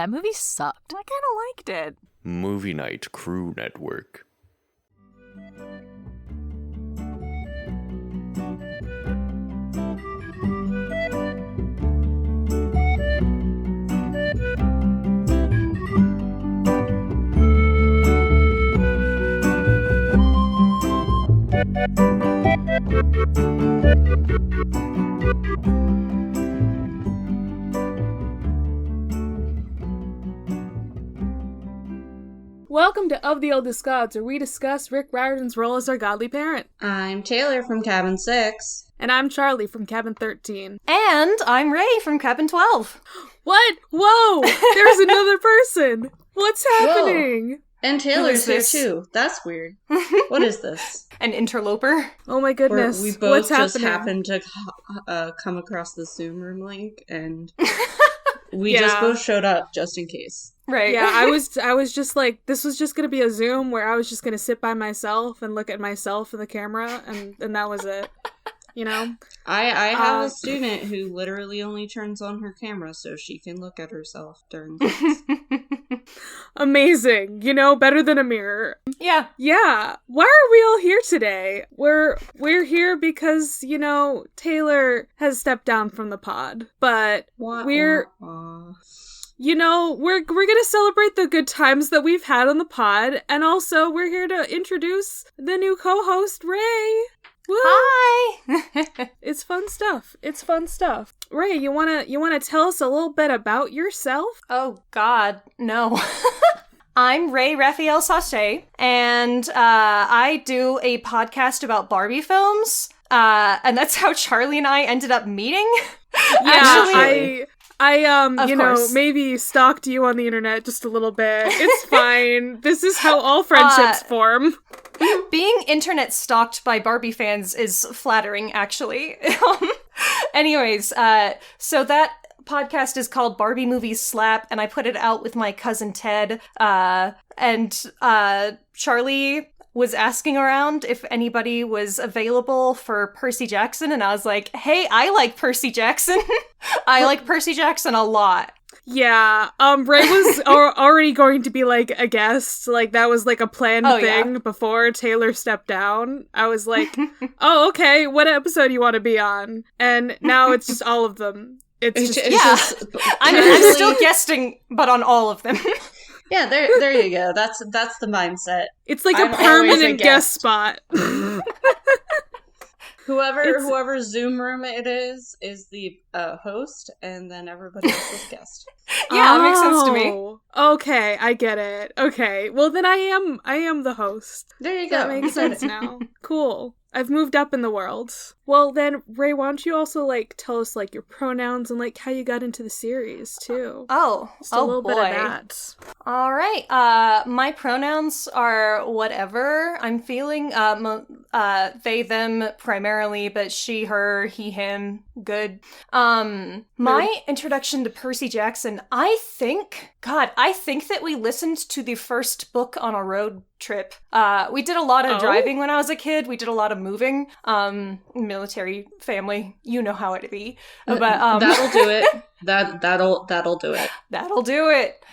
That movie sucked. I kind of liked it. Movie Night Crew Network. Welcome to Of the Oldest Gods, where we discuss Rick Riordan's role as our godly parent. I'm Taylor from Cabin 6. And I'm Charlie from Cabin 13. And I'm Raye from Cabin 12. What? Whoa! There's another person! What's happening? Whoa. And Taylor's here this? too. That's weird. What is this? An interloper? Oh my goodness. We both What's just happening? happened to come across the Zoom room link, and we just both showed up just in case. Right. Yeah, I was just like, this was just gonna be a Zoom where I was just gonna sit by myself and look at myself in the camera, and that was it. You know? I have a student who literally only turns on her camera so she can look at herself during class. Amazing. You know, better than a mirror. Yeah. Yeah. Why are we all here today? We're here because, you know, Taylor has stepped down from the pod. But we're you know, we're gonna celebrate the good times that we've had on the pod, and also we're here to introduce the new co-host, Raye. Woo! Hi! It's fun stuff. It's fun stuff. Raye, you wanna tell us a little bit about yourself? Oh, God, no. I'm Raye Raphael Sachet, and I do a podcast about Barbie films, and that's how Charlie and I ended up meeting. Yeah, I you know, course. maybe stalked you on the internet just a little bit. It's fine. This is how all friendships form. Being internet stalked by Barbie fans is flattering, actually. Anyways, so that podcast is called Barbie Movies Slap, and I put it out with my cousin Ted, and Charlie was asking around if anybody was available for Percy Jackson, and I was like, hey, I like Percy Jackson. I like Percy Jackson a lot. Yeah, Raye was already going to be, like, a guest. Like, that was, like, a planned thing before Taylor stepped down. I was like, oh, okay, what episode do you want to be on? And now it's just all of them. It's just I'm still guesting, but on all of them. Yeah, there you go. That's the mindset. It's like I'm a always permanent guest spot. Whoever Zoom room it is the host, and then everybody else is guest. Yeah, that makes sense to me. Okay, I get it. Okay, well then I am the host. There you go. That makes sense now. Cool. I've moved up in the world. Well then, Raye, why don't you also, like, tell us, like, your pronouns and, like, how you got into the series, too. Just a little boy. bit of that. All right. My pronouns are whatever I'm feeling. They, them primarily, but she, her, he, him. Good. My introduction to Percy Jackson, I think that we listened to the first book on a road trip. We did a lot of driving when I was a kid. We did a lot of moving. Military family, you know how it be. But that'll do it. That'll do it. That'll do it.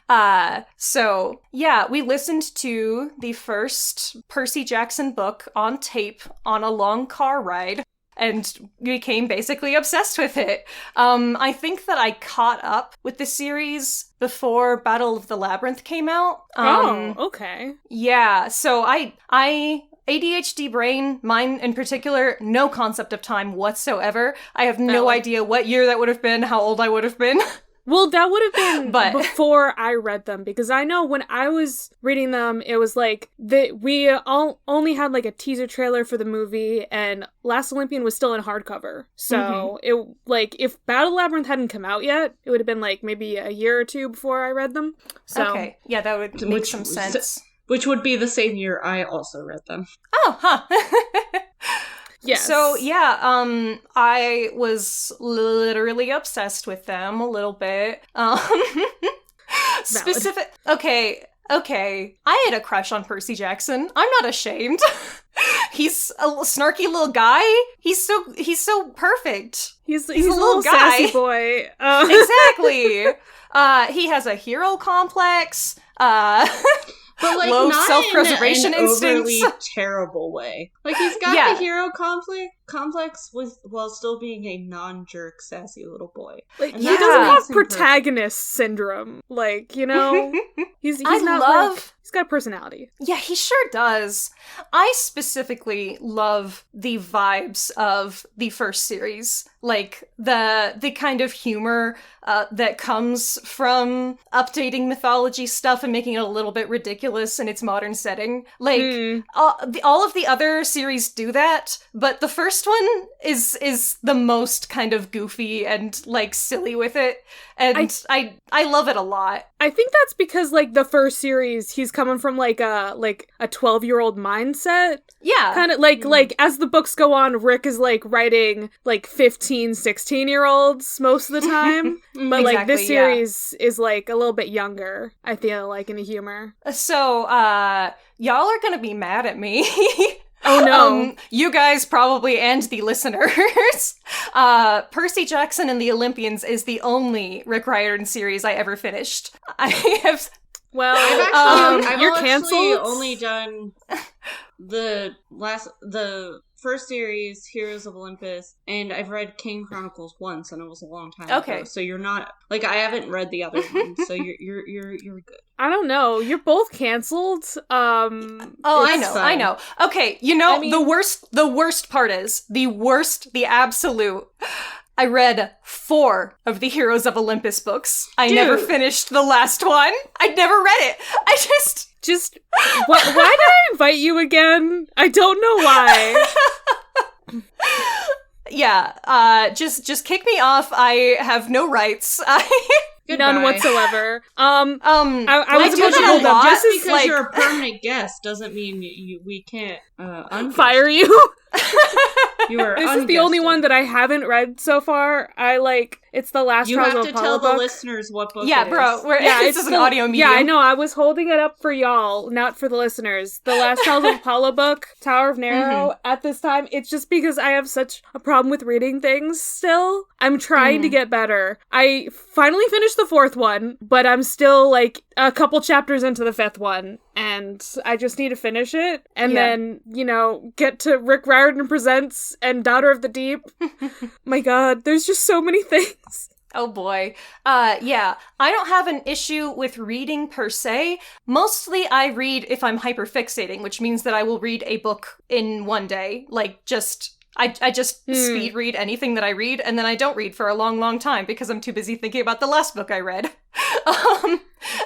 So yeah, we listened to the first Percy Jackson book on tape on a long car ride, and became basically obsessed with it. I think that I caught up with the series before Battle of the Labyrinth came out. Okay. Yeah, so I ADHD brain, mine in particular, no concept of time whatsoever. I have no idea what year that would have been, how old I would have been. Well, that would have been before I read them, because I know when I was reading them, it was like we all only had like a teaser trailer for the movie, and Last Olympian was still in hardcover. So it, like, if Battle Labyrinth hadn't come out yet, it would have been like maybe a year or two before I read them. So okay, yeah, that would make some sense. Which would be the same year I also read them. Oh, huh. Yes. So, yeah, I was literally obsessed with them a little bit. Okay. I had a crush on Percy Jackson. I'm not ashamed. He's a snarky little guy. He's so perfect. He's a little guy. sassy boy. Exactly. He has a hero complex. But, like, low not self-preservation in an instincts. overly terrible way. Like, he's got the hero complex while still being a non-jerk, sassy little boy. Like, And he that doesn't makes have him protagonist syndrome. Like, you know, he's I not love- like, he's got personality. Yeah, he sure does. I specifically love the vibes of the first series. Like, the kind of humor that comes from updating mythology stuff and making it a little bit ridiculous in its modern setting. Like, all of the other series do that, but the first one is the most kind of goofy and, like, silly with it. And I love it a lot. I think that's because, like, the first series, he's coming from, like a 12-year-old mindset. Yeah. Kind of, like, as the books go on, Rick is, like, writing, like, 15, 16-year-olds most of the time. But, like, this series is, like, a little bit younger, I feel like, in the humor. So, y'all are gonna be mad at me. Oh no. You guys probably, and the listeners. Percy Jackson and the Olympians is the only Rick Riordan series I ever finished. I have... Well, I've you're actually canceled? only done the first series, Heroes of Olympus, and I've read King Chronicles once, and it was a long time ago. So you're not, like, I haven't read the other ones, so you're good. I don't know. You're both canceled. I know. Okay, you know, I mean, the worst part is, the absolute... I read 4 of the Heroes of Olympus books. I never finished the last one. I never read it. I just... why did I invite you again? I don't know why. Yeah, just kick me off. I have no rights. None whatsoever. I was do about to that hold a lot. up. Just This is because like you're a permanent guest doesn't mean we can't fire you. You are. This is the only one that I haven't read so far. It's the last. You Trials have of to Apollo tell book. the listeners what book. Yeah, it bro. is. This is an audio medium. Yeah, I know. I was holding it up for y'all, not for the listeners. The last Trials of Apollo book, Tower of Narrow. At this time, it's just because I have such a problem with reading things. Still, I'm trying to get better. I finally finished the 4th one, but I'm still like a couple chapters into the 5th one. And I just need to finish it, and then, you know, get to Rick Riordan Presents and Daughter of the Deep. My god, there's just so many things. Oh boy. Yeah, I don't have an issue with reading per se. Mostly I read if I'm hyperfixating, which means that I will read a book in one day. Like, I just speed read anything that I read, and then I don't read for a long, long time because I'm too busy thinking about the last book I read.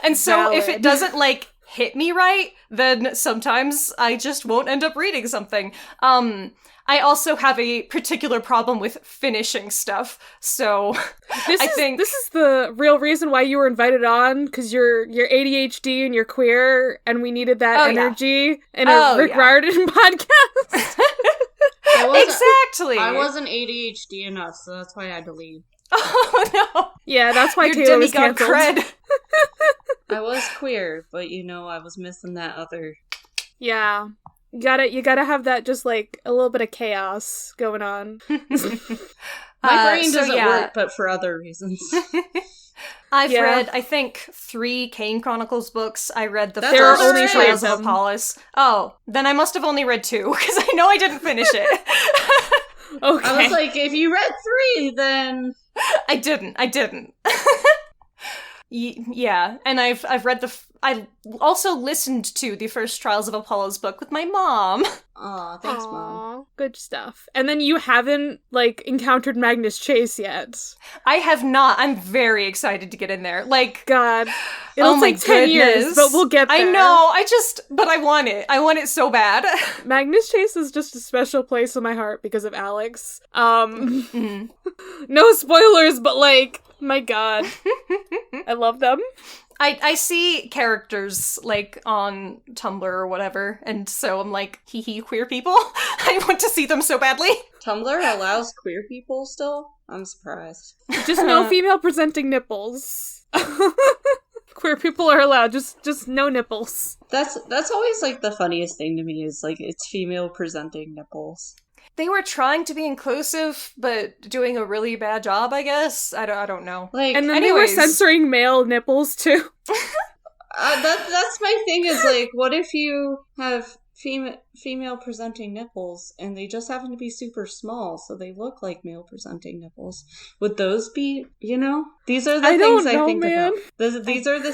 And so if it doesn't, like, hit me right, then sometimes I just won't end up reading something. I also have a particular problem with finishing stuff, so this is the real reason why you were invited on, because you're ADHD and you're queer, and we needed that energy in a Rick Riordan podcast. Exactly. I wasn't ADHD enough, so that's why I had to leave. Oh no! Yeah, that's why Taylor was canceled. Cred. I was queer, but you know, I was missing that other. Yeah, you gotta have that, just like a little bit of chaos going on. My brain doesn't work, but for other reasons. I've read, I think, 3 Kane Chronicles books. I read the there first are only Trials of Apollos. Oh, then I must have only read 2, because I know I didn't finish it. Okay. I was like, if you read 3, then... I didn't. Yeah, and I've read I also listened to the first Trials of Apollo's book with my mom. Aw, thanks, Mom. Good stuff. And then you haven't, like, encountered Magnus Chase yet. I have not. I'm very excited to get in there. Like, God. It'll take 10 years, but we'll get there. I know, but I want it. I want it so bad. Magnus Chase is just a special place in my heart because of Alex. No spoilers, but, like, my god. I love them. I see characters, like, on Tumblr or whatever, and so I'm like, hee queer people. I want to see them so badly. Tumblr allows queer people still? I'm surprised. Just no female presenting nipples. Queer people are allowed, just no nipples. That's always, like, the funniest thing to me is, like, it's female presenting nipples. they were trying to be inclusive, but doing a really bad job, I guess. I don't know. Like, and then they were censoring male nipples, too. That's my thing, is, like, what if you have female presenting nipples and they just happen to be super small, so they look like male presenting nipples? Would those be, these are the things I think man. about. These are the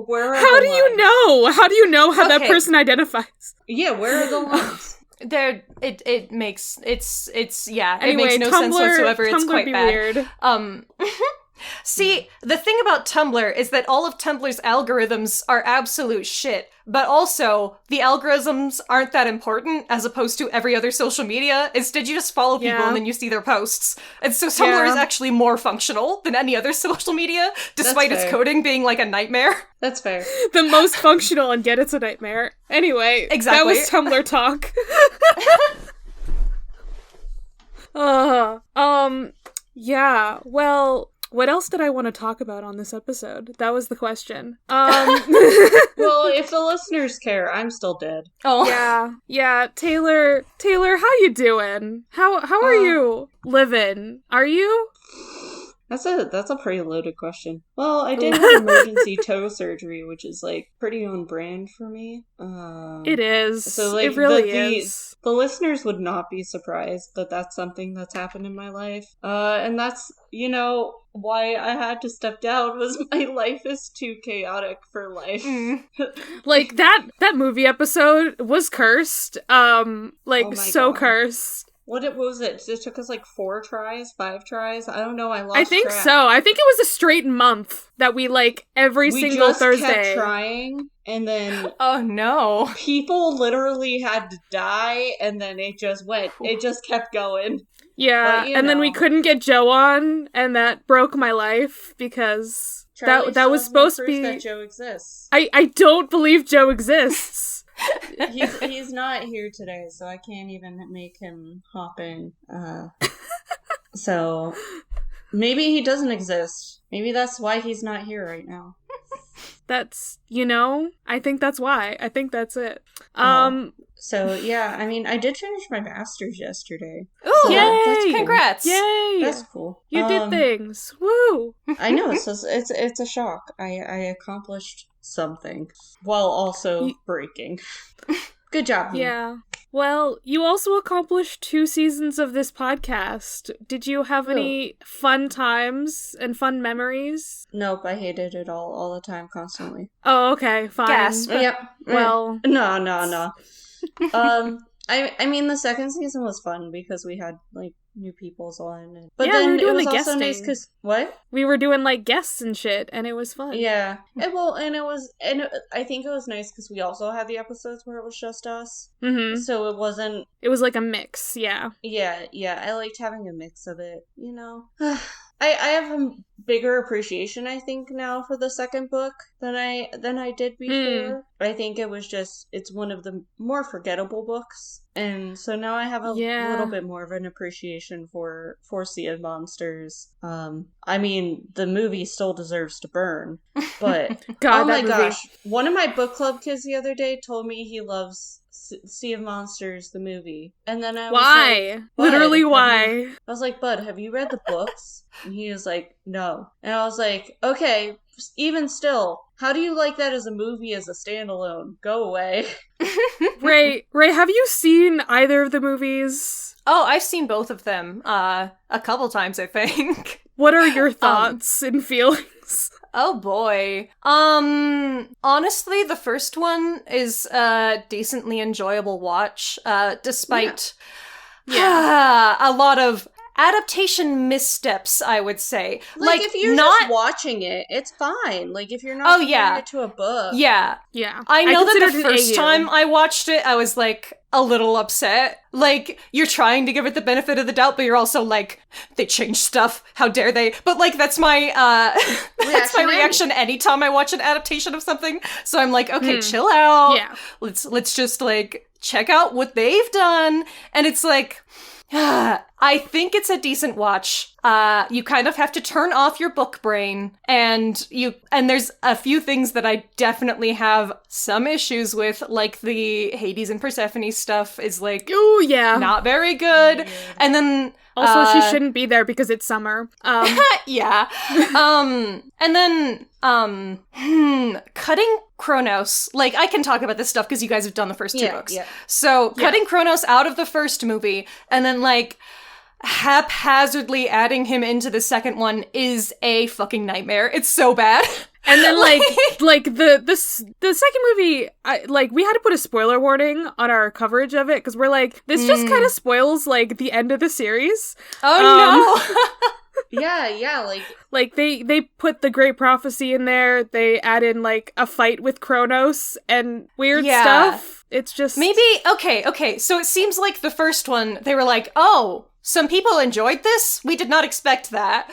where are how do you know? How do you know how that person identifies? Yeah, where are the lines? It makes no Anyway, sense whatsoever. It's Tumblr quite be bad. Weird. See, the thing about Tumblr is that all of Tumblr's algorithms are absolute shit, but also the algorithms aren't that important as opposed to every other social media. Instead, you just follow people and then you see their posts. And so Tumblr is actually more functional than any other social media, despite its coding being like a nightmare. That's fair. The most functional, and yet it's a nightmare. Anyway, exactly. That was Tumblr talk. Yeah, well, what else did I want to talk about on this episode? That was the question. Well, if the listeners care, I'm still dead. Oh. Yeah. Taylor, how you doing? How are you living? Are you? That's a pretty loaded question. Well, I did have emergency toe surgery, which is, like, pretty on brand for me. It is. So, like, it really is. The listeners would not be surprised that that's something that's happened in my life. And that's, why I had to step down, was my life is too chaotic for life. Like, that movie episode was cursed. Oh so God. Cursed. What was it? It took us like 5 tries? I don't know. I lost I think track. so. I think it was a straight month that we, like, every single Thursday. We just kept trying, and then... Oh, no. People literally had to die, and then it just went. It just kept going. Yeah, but, and then we couldn't get Joe on, and that broke my life, because that was supposed to be... that Joe exists. I don't believe Joe exists. He's not here today, so I can't even make him hop in. So maybe he doesn't exist. Maybe that's why he's not here right now. That's, I think that's why. I think that's it. So, yeah, I mean, I did finish my master's yesterday. Ooh, so yay! That's cool. Congrats! Yay! That's cool. You did things. Woo! I know, it's a shock. I accomplished something while also breaking. Good job. Yeah. Well, you also accomplished 2 seasons of this podcast. Did you have any fun times and fun memories? Nope, I hated it all the time, constantly. Oh, okay, fine. Gasp. Yep. Well... No. I mean, the second season was fun because we had, like, new peoples on. But then we were doing it was the also guesting. nice because... What? We were doing, like, guests and shit, and it was fun. Yeah. I think it was nice because we also had the episodes where it was just us. Mm-hmm. So it wasn't... It was like a mix, yeah. Yeah, I liked having a mix of it, I have a bigger appreciation, I think, now for the second book than I did before. I think it's one of the more forgettable books. And so now I have a little bit more of an appreciation for Sea of Monsters. I mean, the movie still deserves to burn, but God, oh my movie. gosh. One of my book club kids the other day told me he loves Sea of Monsters, the movie. And then I was like, literally why? I was like, Bud, have you read the books? And he was like, no. And I was like, okay, even still, how do you like that as a movie, as a standalone? Go away. Ray, have you seen either of the movies? Oh, I've seen both of them a couple times, I think. What are your thoughts and feelings? Oh boy. Honestly, the first one is a decently enjoyable watch, despite a lot of adaptation missteps, I would say. Like if you're just watching it, it's fine. Like if you're not comparing it to a book. Yeah. Yeah. I know that the first time I watched it, I was like a little upset. Like, you're trying to give it the benefit of the doubt, but you're also like, they changed stuff. How dare they? But like, that's my reaction anytime I watch an adaptation of something. So I'm like, okay, chill out. Yeah. Let's just like check out what they've done. And it's like, I think it's a decent watch. You kind of have to turn off your book brain, and there's a few things that I definitely have some issues with, like the Hades and Persephone stuff is like, oh yeah, not very good. Weird. And then also she shouldn't be there because it's summer. Yeah. And then cutting Kronos, like, I can talk about this stuff because you guys have done the first two books. Yeah. So cutting Kronos out of the first movie and then like haphazardly adding him into the second one is a fucking nightmare. It's so bad. And then like the second movie, we had to put a spoiler warning on our coverage of it because we're like, this just kind of spoils like the end of the series. Oh no. Yeah, like they put the Great Prophecy in there. They add in like a fight with Kronos and weird stuff. It's just maybe okay. So it seems like the first one they were like, oh, some people enjoyed this. We did not expect that.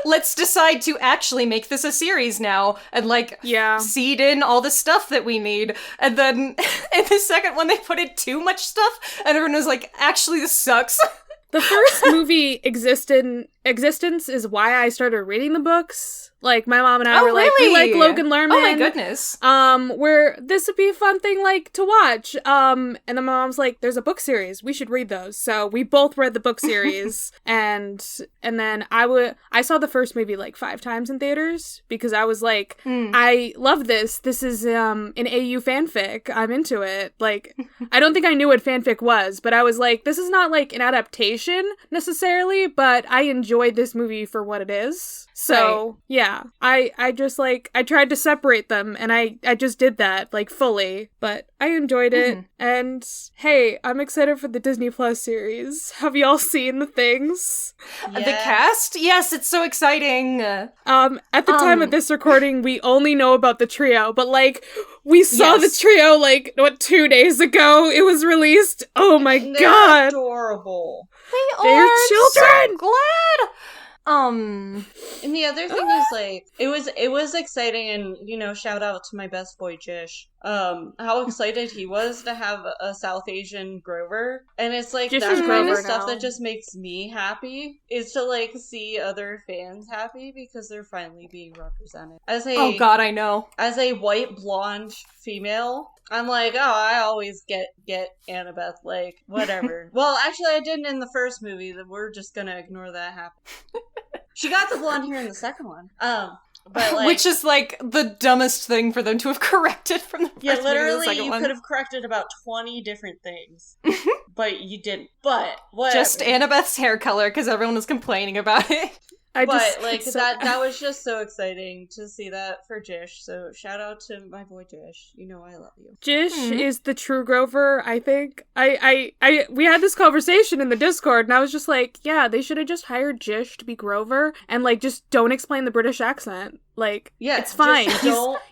Let's decide to actually make this a series now and like seed in all the stuff that we need. And then in the second one they put in too much stuff and everyone was like, actually this sucks. The first movie existence is why I started reading the books. Like, my mom and I were like, we like Logan Lerman. Oh my goodness. Where this would be a fun thing, like, to watch. And then my mom's like, there's a book series. We should read those. So we both read the book series. and then I saw the first movie like 5 times in theaters because I was like, I love this. This is an AU fanfic. I'm into it. Like, I don't think I knew what fanfic was, but I was like, this is not like an adaptation necessarily, but I enjoyed this movie for what it is. So, yeah, I just, like, I tried to separate them, and I just did that, like, fully, but I enjoyed it, and, hey, I'm excited for the Disney Plus series. Have y'all seen the things? The cast? Yes, it's so exciting! At the time of this recording, we only know about the trio, but, like, we saw the trio, like, 2 days ago? It was released? Oh my god! They're adorable. They're children! So glad! And the other thing is, like, it was exciting, and, you know, shout out to my best boy Jish. How excited he was to have a South Asian Grover. And it's like, Jish that is kind Grover of stuff now. that just makes me happy, is to, like, see other fans happy because they're finally being represented. Oh god, I know. As a white blonde female, I'm like, oh, I always get Annabeth, like, whatever. Well, actually, I didn't in the first movie. We're just gonna ignore that happen. She got the blonde hair in the second one. But like, which is like the dumbest thing for them to have corrected from the first movie to the literally, second you one. could have corrected about 20 different things, but you didn't. But whatever. Just Annabeth's hair color because everyone was complaining about it. That was just so exciting to see that for Jish. So shout out to my boy Jish. You know I love you. Jish is the true Grover, I think. We had this conversation in the Discord, and I was just like, yeah, they should have just hired Jish to be Grover, and like just don't explain the British accent. Like, it's fine.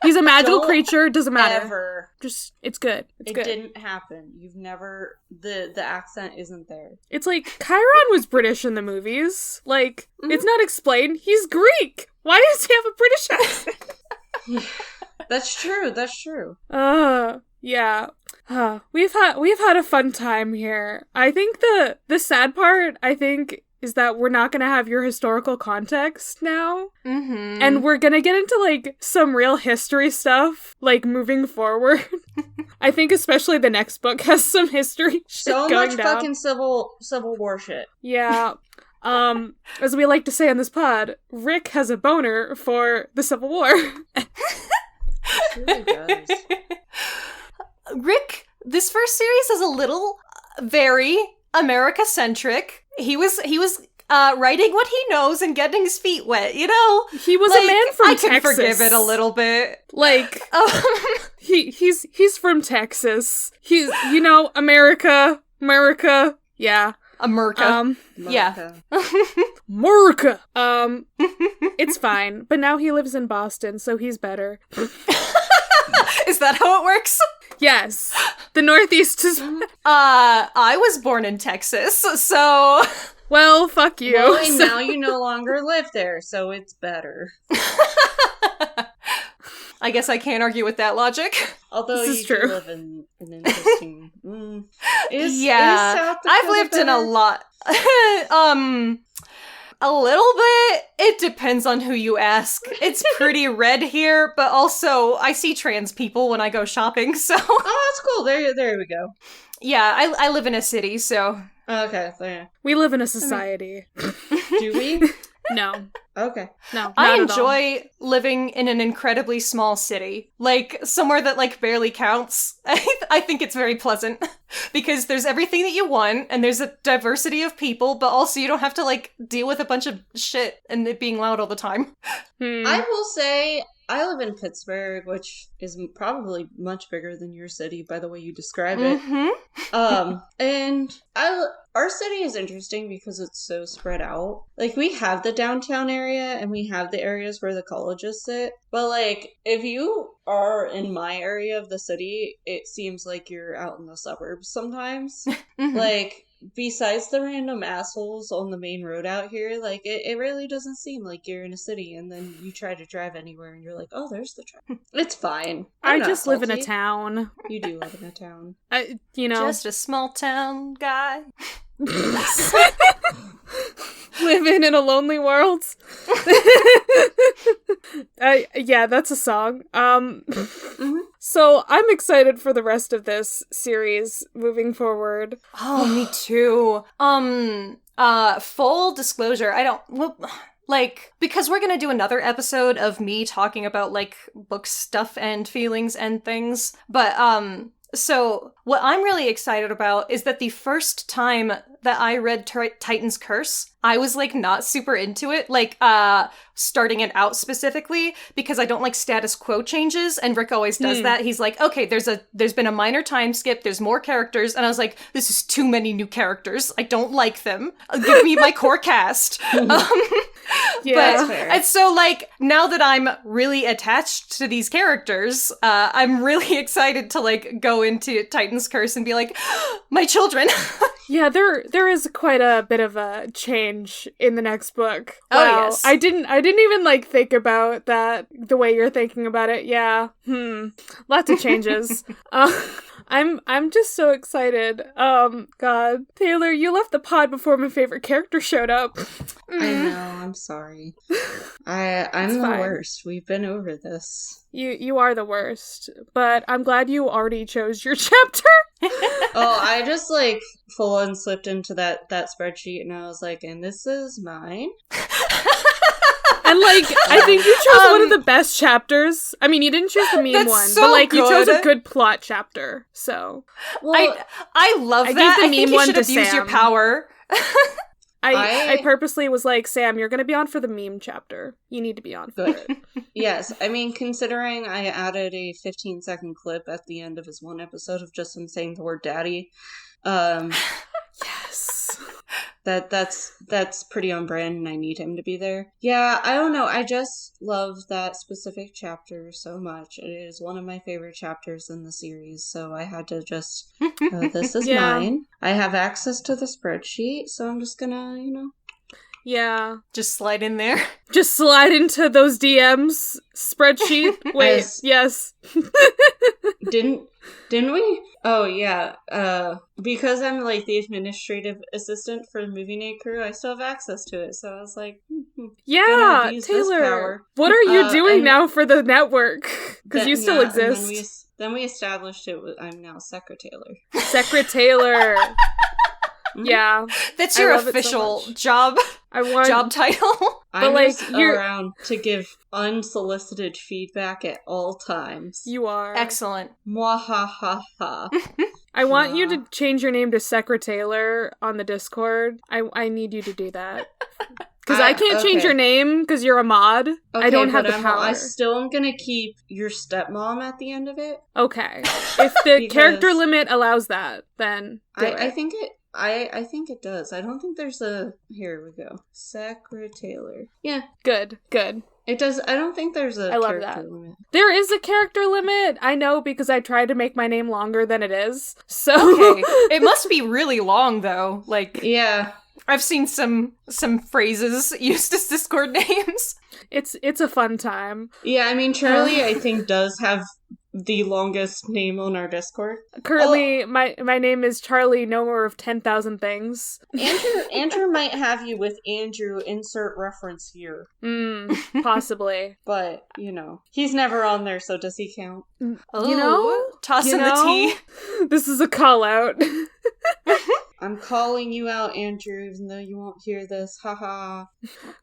He's a magical creature. It doesn't matter. Ever. Just, it's good. It's good. It didn't happen. You've never, the accent isn't there. It's like, Chiron was British in the movies. Like, it's not explained. He's Greek. Why does he have a British accent? That's true. Yeah. We've had a fun time here. I think the sad part, is that we're not gonna have your historical context now. And we're gonna get into, like, some real history stuff, like, moving forward. I think especially the next book has some history shit so going much down. fucking civil war shit. Yeah. As we like to say on this pod, Rick has a boner for the Civil War. It really does. Rick, this first series is a little very America-centric. He was writing what he knows and getting his feet wet, you know? He was a man from Texas. I can forgive it a little bit. Like, he's from Texas. He's, you know, America, yeah. America. Yeah. America. It's fine. But now he lives in Boston, so he's better. Is that how it works? Yes. The Northeast is... I was born in Texas, so... Well, fuck you. Well, and now you no longer live there, so it's better. I guess I can't argue with that logic. Although this is you true. do live in an interesting... is South Dakota I've lived in a lot. A little bit. It depends on who you ask. It's pretty red here, but also I see trans people when I go shopping, so... Oh, that's cool. There we go. Yeah, I live in a city, so... Okay, there. We live in a society. Do we? No. Okay. No, I enjoy living in an incredibly small city. Like, somewhere that, like, barely counts. I think it's very pleasant. Because there's everything that you want, and there's a diversity of people, but also you don't have to, like, deal with a bunch of shit and it being loud all the time. I will say, I live in Pittsburgh, which is probably much bigger than your city by the way you describe it. And our city is interesting because it's so spread out. Like, we have the downtown area and we have the areas where the colleges sit. But, like, if you are in my area of the city, it seems like you're out in the suburbs sometimes. Like, besides the random assholes on the main road out here, like, it really doesn't seem like you're in a city, and then you try to drive anywhere and you're like, oh, there's the track. It's fine. I just live in a town. You do live in a town. Just a small town guy. Living in a lonely world. Yeah, that's a song. So I'm excited for the rest of this series moving forward. Oh, me too. Full disclosure, because we're gonna do another episode of me talking about, like, book stuff and feelings and things, but, so what I'm really excited about is that the first time that I read Titan's Curse, I was, like, not super into it, like, starting it out specifically, because I don't like status quo changes, and Rick always does that. He's like, okay, there's been a minor time skip, there's more characters, and I was like, this is too many new characters, I don't like them, give me my core cast. Yeah, that's fair. And so, like, now that I'm really attached to these characters, I'm really excited to, like, go into Titan's Curse and be like, my children. Yeah, there is quite a bit of a change in the next book. Oh, wow. yes. I didn't even, like, think about that the way you're thinking about it. Yeah. Lots of changes. I'm just so excited. God. Taylor, you left the pod before my favorite character showed up. I know, I'm sorry. I'm the worst. We've been over this. You are the worst, but I'm glad you already chose your chapter. Oh, I just, like, full on slipped into that spreadsheet and I was like, and this is mine? And, like, I think you chose one of the best chapters. I mean, you didn't choose the meme one, but, like, you chose a good plot chapter, so. Well, I love that. I think you should abuse your power. I purposely was like, Sam, you're going to be on for the meme chapter. You need to be on for it. Yes, I mean, considering I added a 15-second clip at the end of his one episode of just him saying the word daddy, yes. That's pretty on brand and I need him to be there. Yeah, I don't know. I just love that specific chapter so much. It is one of my favorite chapters in the series, so I had to just, this is mine. I have access to the spreadsheet, so I'm just gonna, Yeah. Just slide in there. Just slide into those DMs. Spreadsheet. Wait, yes. Didn't we? Oh, yeah. Because I'm, like, the administrative assistant for the Movie Night crew, I still have access to it. So I was like, yeah, Taylor, what are you doing now for the network? Because you still exist. Then we established it. I'm now Secretailer. Secretailer. Yeah. That's your official job. Job title. I'm just around to give unsolicited feedback at all times. You are. Excellent. Mwahahaha. I want you to change your name to Secretailer on the Discord. I need you to do that. Because I can't change your name because you're a mod. Okay, I don't have the power. I still am going to keep your stepmom at the end of it. Okay. If the character limit allows that, then I think it... I think it does. I don't think there's a... Here we go. Secretailer. Yeah. Good. It does. I don't think there's a character limit. There is a character limit. I know because I tried to make my name longer than it is. So okay. It must be really long though. Like, yeah. I've seen some phrases used as Discord names. It's a fun time. Yeah, I mean, Charlie, I think, does have the longest name on our Discord. Currently, my name is Charlie, no more of 10,000 things. Andrew might have you with Andrew, insert reference here. Possibly. But, he's never on there, so does he count? Tossing the tea. This is a call-out. I'm calling you out, Andrew, even though you won't hear this. Haha.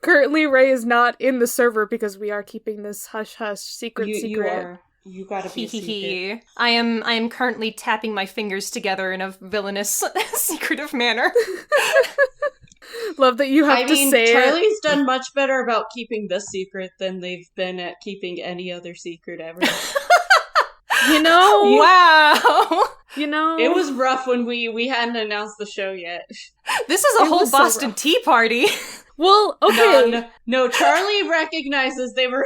Currently, Raye is not in the server because we are keeping this hush-hush secret. You are. You gotta be secret. I am currently tapping my fingers together in a villainous, secretive manner. Love that you have to say Charlie's done much better about keeping this secret than they've been at keeping any other secret ever. Wow. It was rough when we hadn't announced the show yet. This is a whole Boston Tea Party. Well, okay. No, Charlie recognizes they were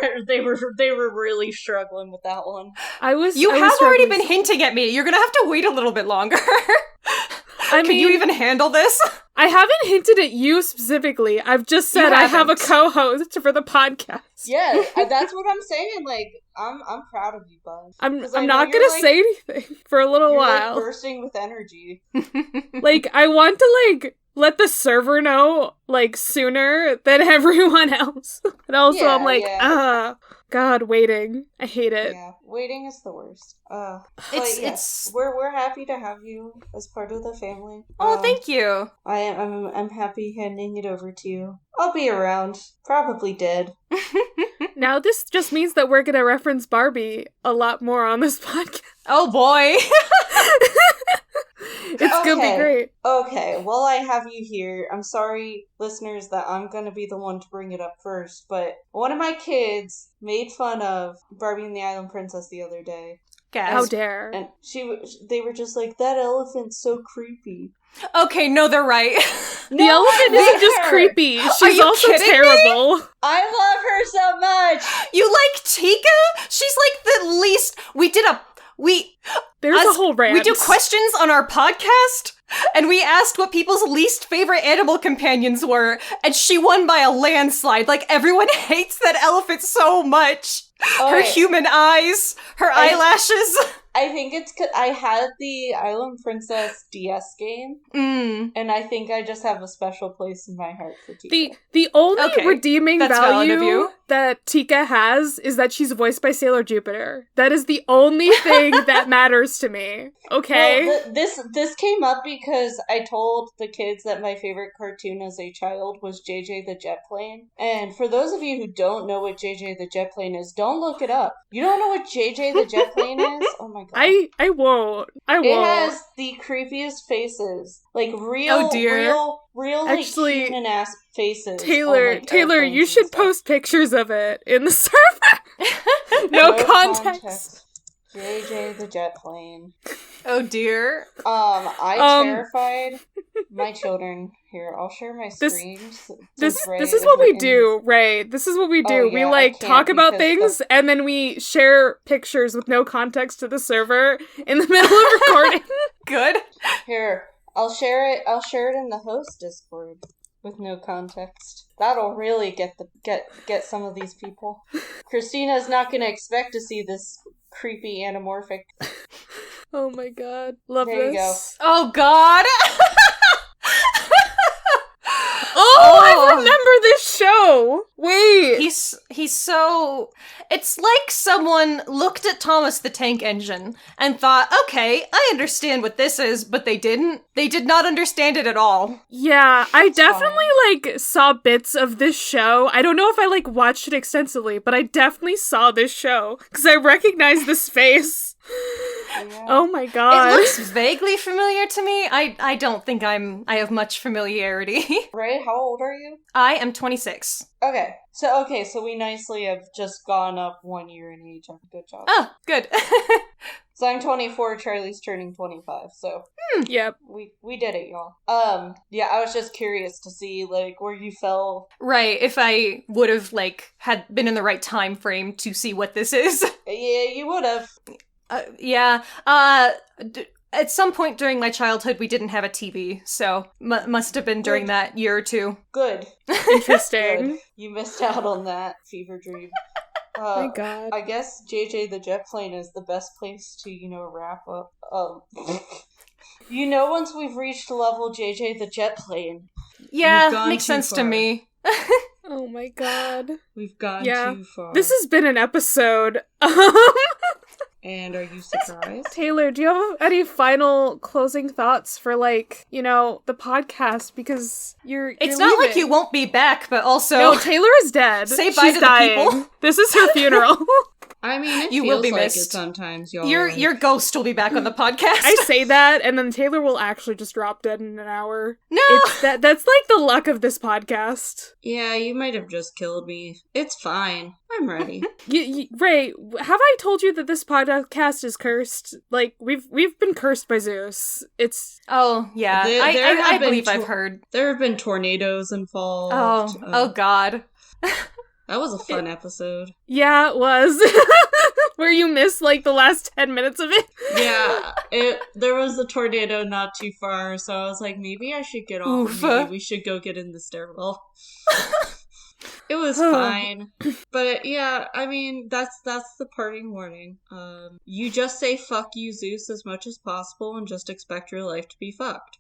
really struggling with that one. You have already been hinting at me. You're gonna have to wait a little bit longer. Can you even handle this? I haven't hinted at you specifically. I've just said I have a co-host for the podcast. Yeah, that's what I'm saying. Like, I'm proud of you, bud. I'm not gonna say anything for a little while. Like, bursting with energy. Like, I want to let the server know sooner than everyone else. And also, I'm God, waiting. I hate it. Yeah, waiting is the worst. We're happy to have you as part of the family. Oh, thank you. I'm happy handing it over to you. I'll be around. Probably dead. Now this just means that we're gonna reference Barbie a lot more on this podcast. Oh boy. It's gonna be great. Okay, while I have you here, I'm sorry, listeners, that I'm gonna be the one to bring it up first, but one of my kids made fun of Barbie and the Island Princess the other day. How dare. And they were just like, that elephant's so creepy. Okay, no, they're right. The elephant isn't just creepy. She's also terrible. Me? I love her so much. You like Tika? She's like the least... There's a whole rant. We do questions on our podcast, and we asked what people's least favorite animal companions were, and she won by a landslide. Like, everyone hates that elephant so much. Her human eyes, her eyelashes. I think it's because I had the Island Princess DS game, and I think I just have a special place in my heart for Tika. The only redeeming value that Tika has is that she's voiced by Sailor Jupiter. That is the only thing that matters to me. Okay? Well, this came up because I told the kids that my favorite cartoon as a child was JJ the Jet Plane. And for those of you who don't know what JJ the Jet Plane is, don't look it up. You don't know what JJ the Jet Plane is? Oh my god. I won't. It has the creepiest faces. Like real Actually, human ass faces. Taylor, you should post pictures of it in the server. No context. JJ the Jet Plane. Oh dear. I terrified my children. Here, I'll share my screen. This is what we do, Raye. This is what we do. We talk about things and then we share pictures with no context to the server in the middle of recording. Good. Here, I'll share it in the host Discord with no context. That'll really get some of these people. Christina's not going to expect to see this creepy anamorphic. Oh my god. Love there this. You go. Oh god. I remember this show. Wait. He's so... It's like someone looked at Thomas the Tank Engine and thought, okay, I understand what this is, but they didn't. They did not understand it at all. Yeah, I definitely, saw bits of this show. I don't know if I, watched it extensively, but I definitely saw this show, because I recognize this face. Yeah. Oh my god. It looks vaguely familiar to me. I don't think I have much familiarity. Raye, how old are you? I am 26. Okay. So we nicely have just gone up 1 year in age. Good job. Oh, good. So I'm 24, Charlie's turning 25, so... Yep. We did it, y'all. Yeah, I was just curious to see, where you fell. Right, if I would have, had been in the right time frame to see what this is. Yeah, you would have. Yeah. At some point during my childhood, we didn't have a TV, so must have been during that year or two. Good. Interesting. Good. You missed out on that fever dream. My God. I guess JJ the Jet Plane is the best place to, wrap up. Once we've reached level JJ the Jet Plane. Yeah, makes sense far. to me. Oh my God. We've gone too far. This has been an episode. And are you surprised? Taylor, do you have any final closing thoughts for, the podcast? Because you're It's not leaving. like you won't be back, but also... No, Taylor is dead. Say bye She's to dying. the people. This is her funeral. I mean, it you feels will be like missed. it sometimes, y'all. Your ghost will be back on the podcast. I say that, and then Taylor will actually just drop dead in an hour. No! That's like the luck of this podcast. Yeah, you might have just killed me. It's fine. I'm ready. Raye, have I told you that this podcast is cursed? Like, we've been cursed by Zeus. It's... Oh, yeah. I believe I've heard. There have been tornadoes involved. Oh God. That was a fun episode. Yeah, it was. Where you missed, the last 10 minutes of it. Yeah, there was a tornado not too far, so I was like, maybe I should get off. Oof. Maybe we should go get in the stairwell. It was fine. But yeah, I mean, that's the parting warning. You just say fuck you, Zeus, as much as possible and just expect your life to be fucked.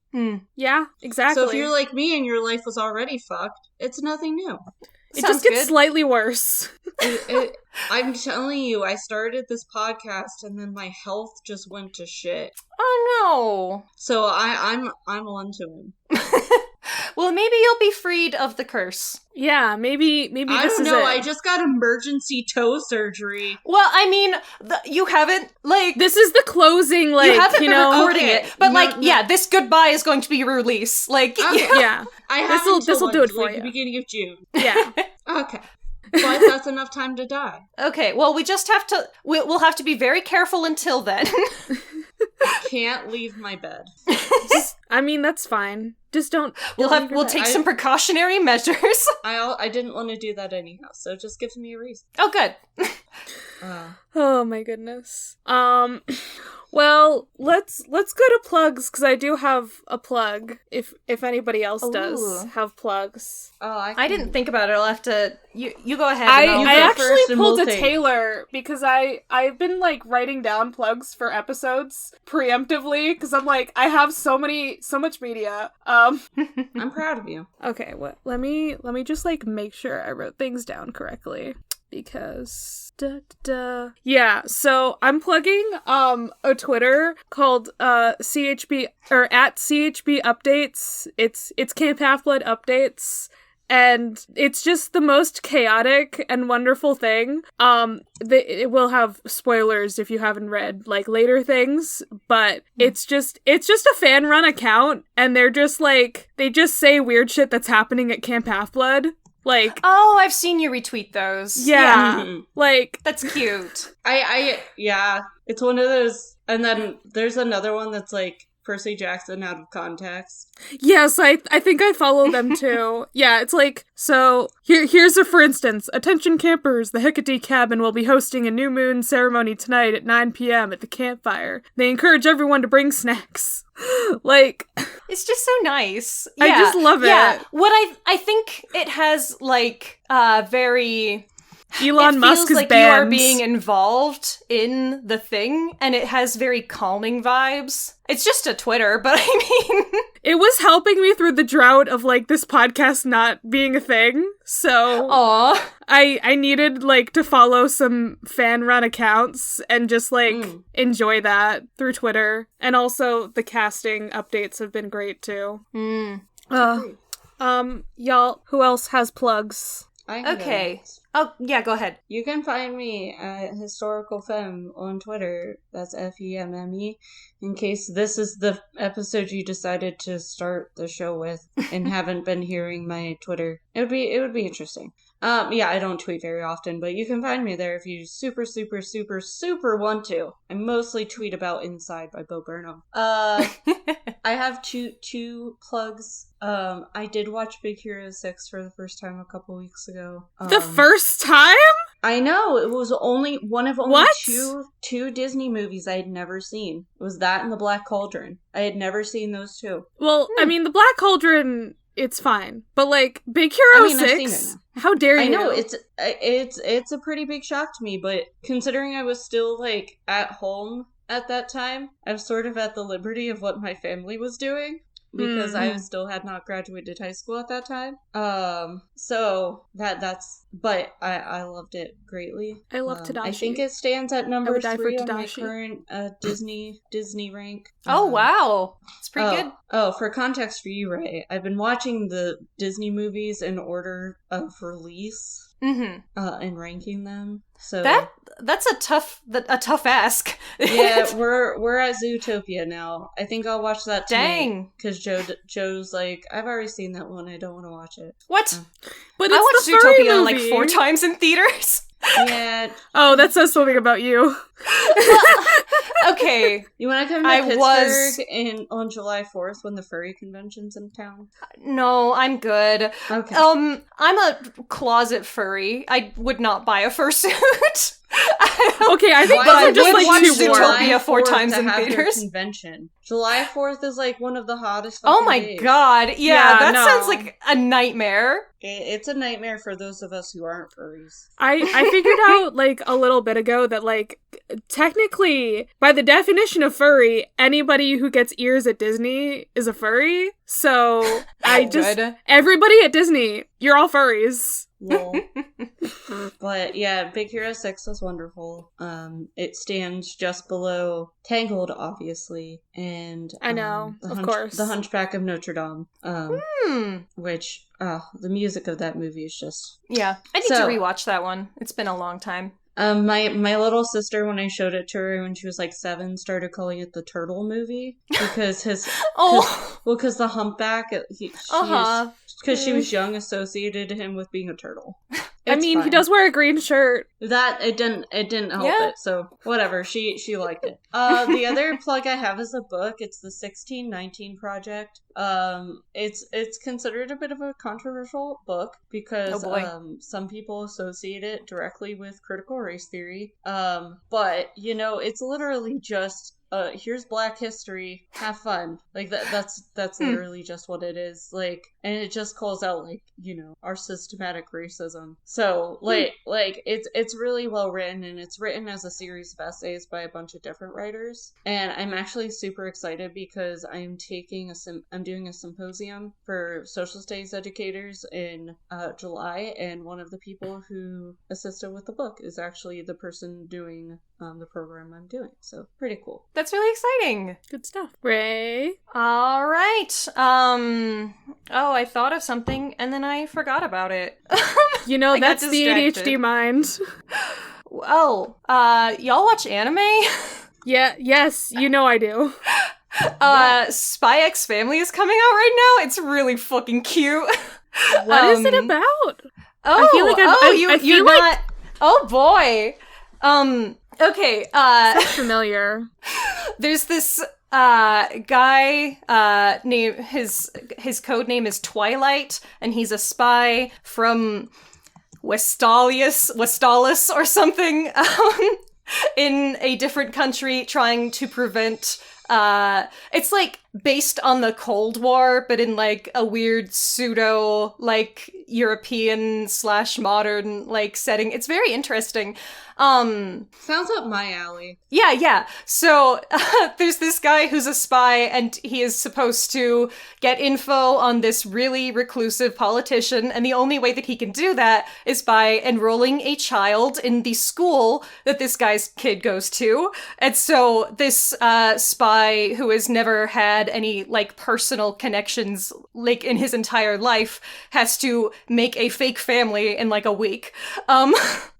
Yeah, exactly. So if you're like me and your life was already fucked, it's nothing new. It just gets slightly worse. I'm telling you, I started this podcast and then my health just went to shit. Oh no. So I'm on to him. Well, maybe you'll be freed of the curse. Yeah, maybe I this don't is know. it. I just got emergency toe surgery. Well, I mean, you haven't, This is the closing, you haven't been recording okay. it. But, No. yeah, this goodbye is going to be your release. Okay. Yeah. I have This'll do it for you. The beginning of June. Yeah. Okay. But that's enough time to die. Okay, well, we just have to, we'll have to be very careful until then. I can't leave my bed. I mean, that's fine. Just don't. We'll take some precautionary measures. I didn't want to do that anyhow, so it just gives me a reason. Oh, good. Oh my goodness. Well, let's go to plugs, because I do have a plug, if anybody else does have plugs. Oh, I didn't think about it. I'll have to... You go ahead. I actually pulled a take. Taylor, because I've been, writing down plugs for episodes preemptively, because I'm like, I have so much media. I'm proud of you. Okay, let me just, make sure I wrote things down correctly. Because yeah, so I'm plugging a Twitter called CHB or at CHB Updates. It's Camp Half-Blood Updates. And it's just the most chaotic and wonderful thing. It will have spoilers if you haven't read later things, but it's just a fan run account, and they're just they just say weird shit that's happening at Camp Half-Blood. Oh, I've seen you retweet those. Yeah. Mm-hmm. That's cute. Yeah, it's one of those. And then there's another one that's Percy Jackson out of context. Yes, I think I follow them too. Yeah, it's so here's a for instance. Attention campers, the Hecate Cabin will be hosting a new moon ceremony tonight at 9 p.m. at the campfire. They encourage everyone to bring snacks. It's just so nice. I just love it. Yeah. What I think it has very Elon Musk is like banned. You are being involved in the thing, and it has very calming vibes. It's just a Twitter, but I mean... It was helping me through the drought of, this podcast not being a thing, so... Aww. I needed, to follow some fan-run accounts and just, enjoy that through Twitter. And also, the casting updates have been great, too. Y'all, who else has plugs? Okay. Oh, yeah, go ahead. You can find me at Historical Femme on Twitter. That's FEMME. In case this is the episode you decided to start the show with and haven't been hearing my Twitter. It would be interesting. Yeah, I don't tweet very often, but you can find me there if you super, super, super, super want to. I mostly tweet about Inside by Bo Burnham. I have two plugs. I did watch Big Hero 6 for the first time a couple weeks ago. The first time? I know. It was only one of only What? two Disney movies I had never seen. It was that and The Black Cauldron. I had never seen those two. Well, I mean, The Black Cauldron It's fine. But, like, Big Hero 6? I've seen it now. How dare you? I know, it's a pretty big shock to me, but considering I was still, like, at home at that time, I was sort of at the liberty of what my family was doing. Because I still had not graduated high school at that time. So but I loved it greatly. I love Tadashi. I think it stands at number 3 on my current Disney rank. Oh, wow. It's pretty good. Oh, for context for you, Ray, I've been watching the Disney movies in order of release. And ranking them. So that's a tough ask. Yeah, we're at Zootopia now. I think I'll watch that tonight. Dang, because Joe's like, I've already seen that one. I don't want to watch it. What? But I watched Zootopia like 4 movie. times in theaters. Yeah. Oh, that says something about you. Okay. You want to come to Pittsburgh on July 4th when the furry convention's in town? No, I'm good. Okay. I'm a closet furry. I would not buy a fursuit. Okay, I think those are just like 2 more. Zootopia 4 times in theaters. Convention. July 4th is like one of the hottest. Oh my days. God! Yeah, that no. sounds like a nightmare. It's a nightmare for those of us who aren't furries. I figured out like a little bit ago that like technically by the definition of furry, anybody who gets ears at Disney is a furry. So everybody at Disney, you're all furries. Lol. But yeah, Big Hero 6 was wonderful. It stands just below Tangled, obviously, and I know, of course, The Hunchback of Notre Dame. Which the music of that movie is just I need to rewatch that one. It's been a long time. My little sister, when I showed it to her when she was like 7, started calling it the Turtle movie because because the humpback because she was young, associated him with being a turtle. I mean, he does wear a green shirt. That it didn't help it. So whatever, she liked it. The other plug I have is a book. It's the 1619 Project. It's considered a bit of a controversial book because some people associate it directly with critical race theory. But it's literally just here's Black history, have fun. Like that's literally just what it is. Like, and it just calls out like, our systematic racism. So like it's really well written, and it's written as a series of essays by a bunch of different writers. And I'm actually super excited because I'm doing a symposium for social studies educators in July, and one of the people who assisted with the book is actually the person doing the program I'm doing. So pretty cool. That's really exciting. Good stuff. Ray? All right. I thought of something and then I forgot about it. That's the ADHD mind. Oh, y'all watch anime? Yeah, yes, I do. Spy X Family is coming out right now. It's really fucking cute. What is it about? Oh, I feel like oh boy. Okay, sounds familiar. There's this guy named his code name is Twilight, and he's a spy from Westalis or something in a different country trying to prevent it's like based on the Cold War, but in like a weird pseudo like European / modern like setting. It's very interesting. Sounds up my alley. Yeah. So there's this guy who's a spy, and he is supposed to get info on this really reclusive politician, and the only way that he can do that is by enrolling a child in the school that this guy's kid goes to. And so this spy who has never had any like personal connections like in his entire life has to make a fake family in like a week.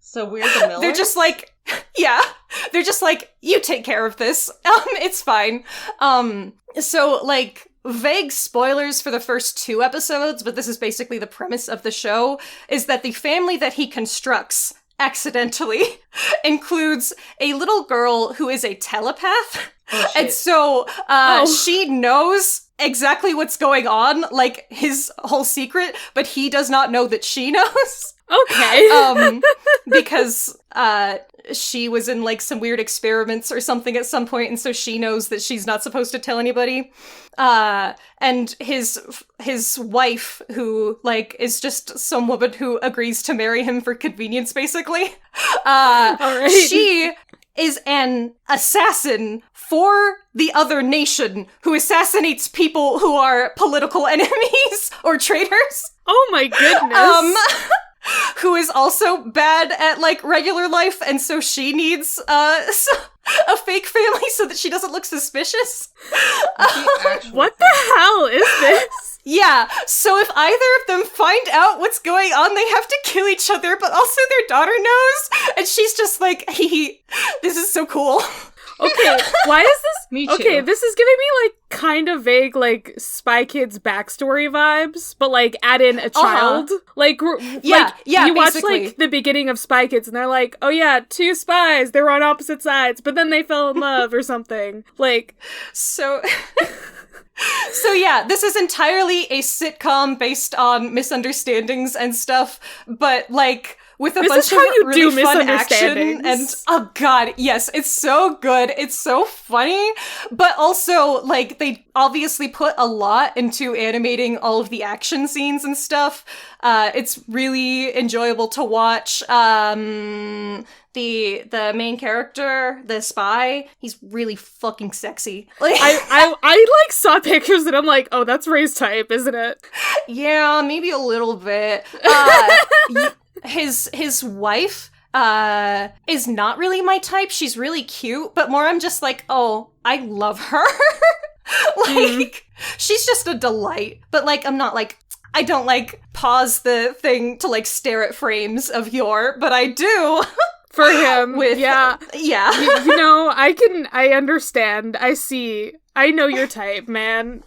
So we're the Millers? They're just like, they're just like, you take care of this. It's fine. So like, vague spoilers for the first 2 episodes, but this is basically the premise of the show, is that the family that he constructs accidentally includes a little girl who is a telepath. Oh, and so she knows exactly what's going on, like his whole secret, but he does not know that she knows. Okay. Because she was in like some weird experiments or something at some point, and so she knows that she's not supposed to tell anybody. And his wife, who like is just some woman who agrees to marry him for convenience, basically. All right. She is an assassin for the other nation who assassinates people who are political enemies or traitors. Oh my goodness. Who is also bad at, like, regular life, and so she needs, a fake family so that she doesn't look suspicious. What the hell is this? Yeah, so if either of them find out what's going on, they have to kill each other, but also their daughter knows, and she's just like, this is so cool. Okay, why is this? Me too. Okay, this is giving me, like, kind of vague, like, Spy Kids backstory vibes, but, like, add in a child. Like, yeah, you watch, basically. like, the beginning of Spy Kids, and they're like, oh yeah, two spies, they were on opposite sides, but then they fell in love or something. Like... So yeah, this is entirely a sitcom based on misunderstandings and stuff, but, like... with a bunch of really fun action, and oh god, yes, it's so good, it's so funny, but also, like, they obviously put a lot into animating all of the action scenes and stuff. It's really enjoyable to watch. The main character, the spy, he's really fucking sexy. Like, I like saw pictures and I'm like, oh, that's Raye's type, isn't it? Yeah, maybe a little bit. His wife is not really my type. She's really cute, but more I'm just like, oh, I love her. Like, she's just a delight. But, like, I'm not like, I don't, like, pause the thing to, like, stare at frames of Yor, but I do. For him, Yeah. You know, I understand. I see. I know your type, man.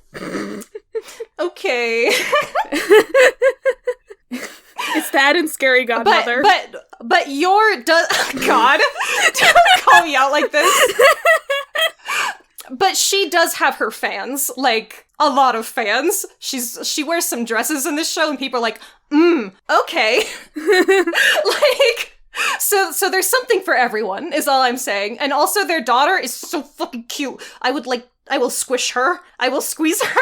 Okay. It's that and Scary Godmother. But Yor does... God, don't call me out like this. But she does have her fans, like, a lot of fans. She wears some dresses in this show, and people are like, okay. Like... So there's something for everyone, is all I'm saying. And also their daughter is so fucking cute. I will squish her. I will squeeze her.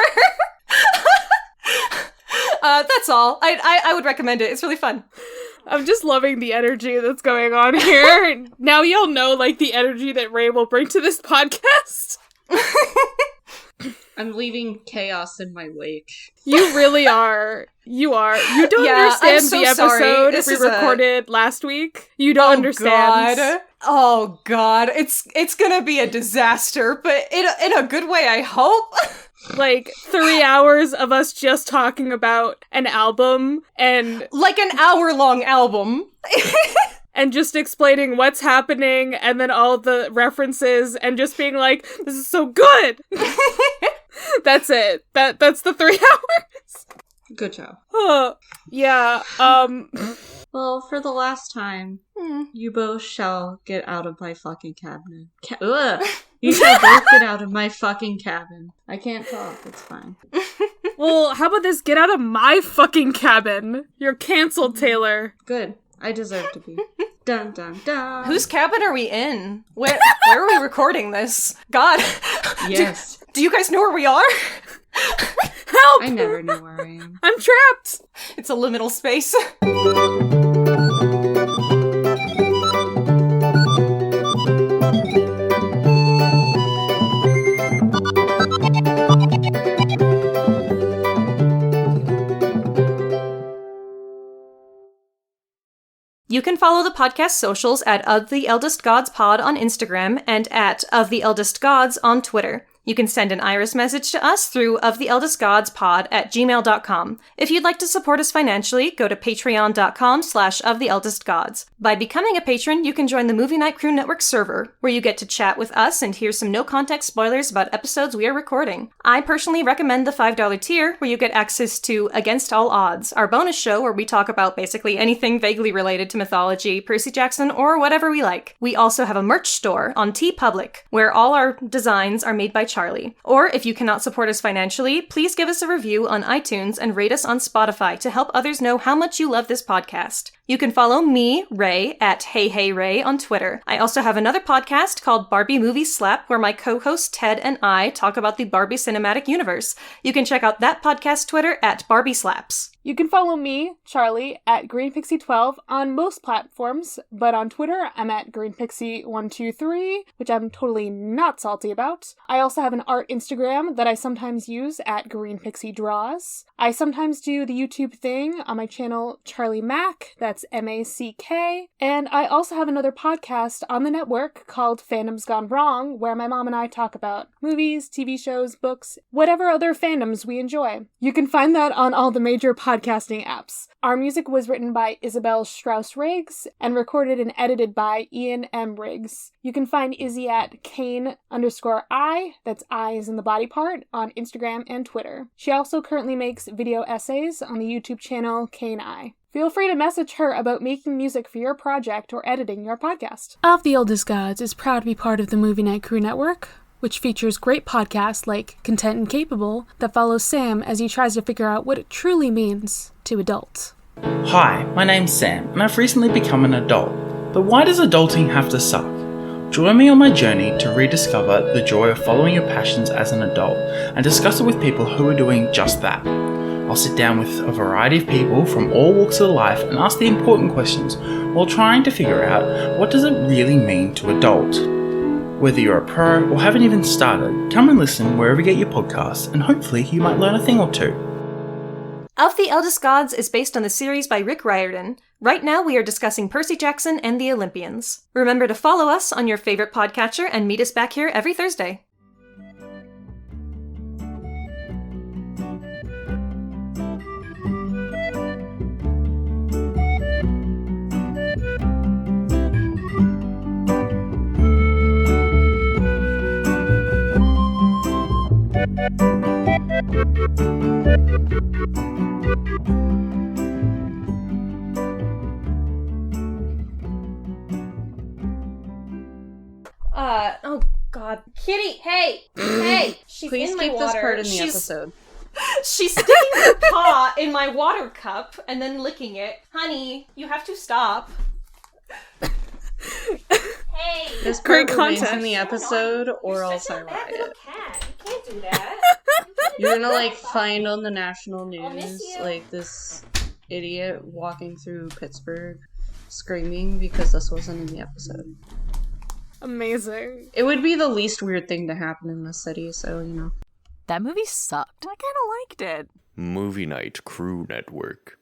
That's all. I would recommend it. It's really fun. I'm just loving the energy that's going on here. Now y'all know, like, the energy that Raye will bring to this podcast. I'm leaving chaos in my wake. You really are. You are. You don't understand the episode we recorded last week. You don't understand. God. Oh god. It's gonna be a disaster, but in a good way, I hope. Like 3 hours of us just talking about an album and... like an hour-long album. And just explaining what's happening and then all the references and just being like, this is so good! That's it. That's the 3 hours. Good job. Oh, yeah, Well, for the last time, you both shall get out of my fucking cabinet. You shall both get out of my fucking cabin. I can't talk, it's fine. Well, how about this? Get out of my fucking cabin. You're canceled, Taylor. Good. I deserve to be. Dun dun dun. Whose cabin are we in? Where are we recording this? God. Yes. Do you guys know where we are? Help! I never know where I am. I'm trapped! It's a liminal space. You can follow the podcast socials at Of the Eldest Gods Pod on Instagram and at Of the Eldest Gods on Twitter. You can send an Iris message to us through oftheeldestgodspod@gmail.com. If you'd like to support us financially, go to patreon.com/oftheeldestgods. By becoming a patron, you can join the Movie Night Crew Network server, where you get to chat with us and hear some no-context spoilers about episodes we are recording. I personally recommend the $5 tier, where you get access to Against All Odds, our bonus show where we talk about basically anything vaguely related to mythology, Percy Jackson, or whatever we like. We also have a merch store on TeePublic, where all our designs are made by Charlie. Or if you cannot support us financially, please give us a review on iTunes and rate us on Spotify to help others know how much you love this podcast. You can follow me, Raye, at HeyHeyRaye on Twitter. I also have another podcast called Barbie Movie Slap, where my co-host Ted and I talk about the Barbie cinematic universe. You can check out that podcast Twitter at Barbie Slaps. You can follow me, Charlie, at GreenPixie12 on most platforms, but on Twitter, I'm at GreenPixie123, which I'm totally not salty about. I also have an art Instagram that I sometimes use at GreenPixieDraws. I sometimes do the YouTube thing on my channel, Charlie Mack, that's MACK, and I also have another podcast on the network called Fandoms Gone Wrong, where my mom and I talk about movies, TV shows, books, whatever other fandoms we enjoy. You can find that on all the major podcasting apps. Our music was written by Isabel Strauss-Riggs and recorded and edited by Ian M. Riggs. You can find Izzy at Kane_I, that's I as in the body part, on Instagram and Twitter. She also currently makes video essays on the YouTube channel Kane I. Feel free to message her about making music for your project or editing your podcast. Of the Oldest Gods is proud to be part of the Movie Night Crew Network, which features great podcasts like Content and Capable that follows Sam as he tries to figure out what it truly means to adult. Hi, my name's Sam, and I've recently become an adult. But why does adulting have to suck? Join me on my journey to rediscover the joy of following your passions as an adult and discuss it with people who are doing just that. I'll sit down with a variety of people from all walks of life and ask the important questions while trying to figure out what does it really mean to adult. Whether you're a pro or haven't even started, come and listen wherever you get your podcasts, and hopefully you might learn a thing or two. Of the Eldest Gods is based on the series by Rick Riordan. Right now we are discussing Percy Jackson and the Olympians. Remember to follow us on your favorite podcatcher and meet us back here every Thursday. Oh God, Kitty! Hey, hey! She's Please in my keep water. this part in the episode. She's sticking her paw in my water cup and then licking it. Honey, you have to stop. Hey! This Great part remains content. in the episode, or You're else such I a bad riot. little cat. You can't do that. You're gonna find on the national I'll miss news you. this idiot walking through Pittsburgh screaming because this wasn't in the episode. Amazing. It would be the least weird thing to happen in this city, so That movie sucked. I kind of liked it. Movie Night Crew Network.